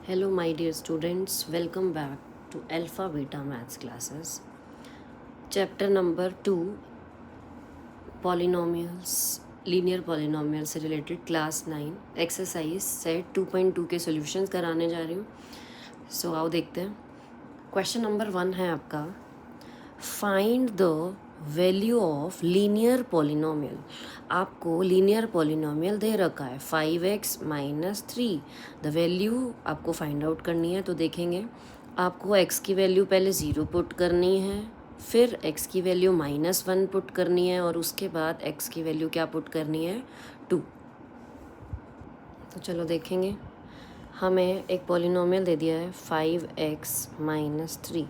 Hello, my dear students. Welcome back to Alpha Beta Maths classes. Chapter number 2 Polynomials, Linear Polynomials से related class 9 exercise set 2.2 के solutions कराने जा रही हूँ. सो आओ देखते हैं. क्वेश्चन नंबर 1 है आपका, find the value of linear polynomial. आपको लीनियर पॉलिनोमियल दे रखा है 5x माइनस 3. द वैल्यू आपको फाइंड आउट करनी है. तो देखेंगे आपको x की वैल्यू पहले 0 पुट करनी है, फिर x की वैल्यू -1 पुट करनी है और उसके बाद x की वैल्यू क्या पुट करनी है 2. तो चलो देखेंगे. हमें एक पॉलिनोमियल दे दिया है 5x माइनस 3.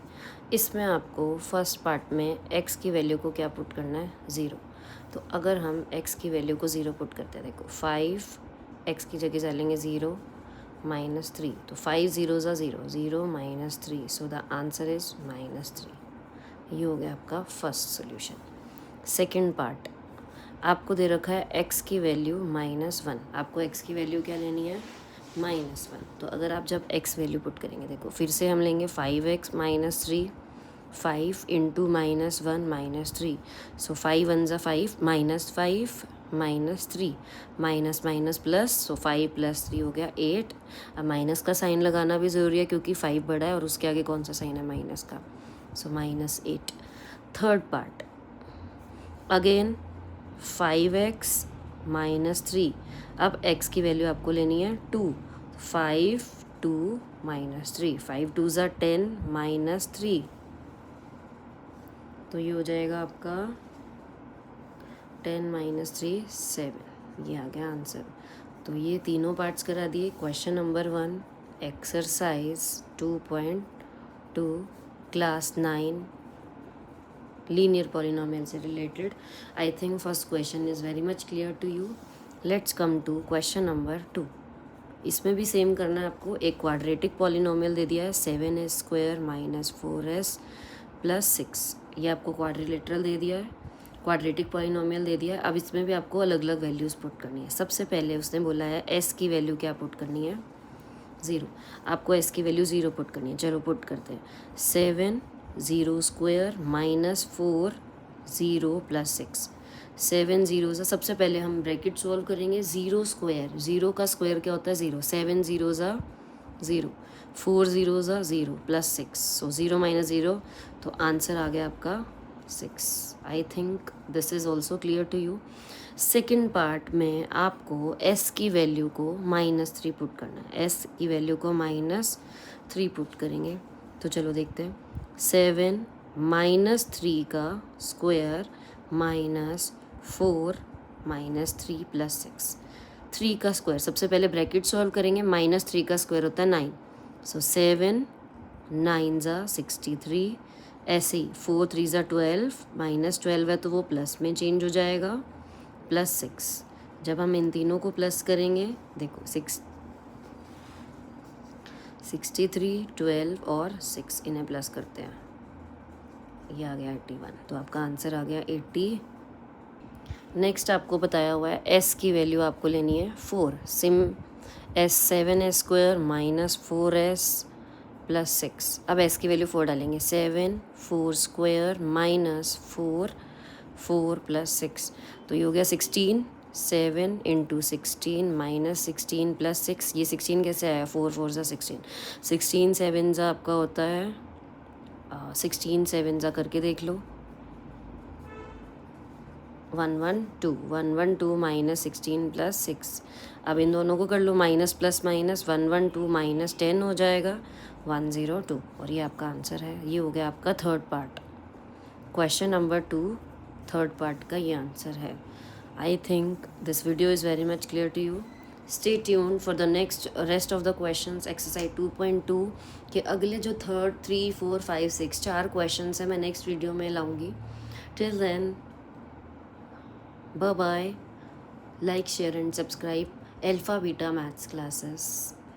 इसमें आपको फर्स्ट पार्ट में x की वैल्यू को क्या पुट करना है 0. तो अगर हम x की वैल्यू को 0 पुट करते हैं, देखो 5 x की जगह डालेंगे 0 माइनस 3. तो 5 0 ज़ा 0, 0 minus 3. So the answer is -3. ये हो गया आपका फर्स्ट सोल्यूशन. सेकेंड पार्ट आपको दे रखा है x की वैल्यू -1. आपको x की वैल्यू क्या लेनी है -1. तो अगर आप जब x वैल्यू पुट करेंगे, देखो फिर से हम लेंगे 5x माइनस 3, 5 इंटू -1 -3. सो 5 1 ज़ा 5, -5 -3, माइनस माइनस प्लस. सो 5 + 3 हो गया 8. अब माइनस का साइन लगाना भी ज़रूरी है क्योंकि 5 बड़ा है और उसके आगे कौन सा साइन है माइनस का. सो -8. Third part again 5x minus 3. अब x की वैल्यू आपको लेनी है 2. 5 2 -3, 5 2 ज़ा 10 -3. तो ये हो जाएगा आपका 10 - 3 7. ये आ गया आंसर. तो ये तीनों पार्ट्स करा दिए. Question number 1 exercise 2.2 class 9 linear polynomial से related. I think first question is very much clear to you. Let's come to question number 2. इसमें भी सेम करना है आपको. एक क्वाड्रेटिक पॉलिनोमियल दे दिया है 7s² - 4s + 6. ये आपको क्वाड्रिलेटरल दे दिया है, क्वाड्रेटिक पॉलिनोमियल दे दिया है. अब इसमें भी आपको अलग अलग वैल्यूज़ पुट करनी है. सबसे पहले उसने बोला है s की वैल्यू क्या पुट करनी है 0. आपको s की वैल्यू 0 पुट करनी है. चलो पुट करते हैं. 7 0² -4 0 + 6. 7 0 ज़ा सबसे पहले हम ब्रैकेट सॉल्व करेंगे. 0², 0 का स्क्वायर क्या होता है 0. 7 0 ज़ा 0, 4 0 ज़ा 0 + 6. सो 0 - 0. तो आंसर आ गया आपका 6. I think this is also clear to you. Second part में आपको s की वैल्यू को -3 पुट करना है. s की वैल्यू को -3 पुट करेंगे. तो चलो देखते हैं. 7 -3 का स्क्वायर -4 -3 + 6. 3 का स्क्वायर सबसे पहले ब्रैकेट सॉल्व करेंगे. -3 का स्क्वायर होता है 9. सो 7 9 ज़ा 63. ऐसे ही 4 3 ज़ा 12, -12 है तो वो प्लस में चेंज हो जाएगा +6. जब हम इन तीनों को प्लस करेंगे, देखो 63 12 और 6 इन्हें प्लस करते हैं. ये आ गया 81. तो आपका आंसर आ गया 80. नेक्स्ट आपको बताया हुआ है s की वैल्यू आपको लेनी है 4. s 7s² - 4s + 6. अब s की वैल्यू 4 डालेंगे. 7 4² -4 4 + 6. तो ये हो गया 16. 7 × 16 -16 + 6. ये 16 कैसे आया 4 4 ज़ा 16. 16 7 ज़ा आपका होता है 16 7 ज़ा करके देख लो 112 112 -16 + 6. अब इन दोनों को कर लो माइनस प्लस माइनस. 112 - 10 हो जाएगा 102. और ये आपका आंसर है. ये हो गया आपका third part. Question number 2 third part का ये आंसर है. I think this video is very much clear to you. Stay tune for the next rest of the questions. Exercise 2.2 के अगले जो 3 4 5 6 4 क्वेश्चंस हैं मैं नेक्स्ट वीडियो में लाऊंगी. Till then bye bye. Like, share and subscribe Alpha Beta Maths classes.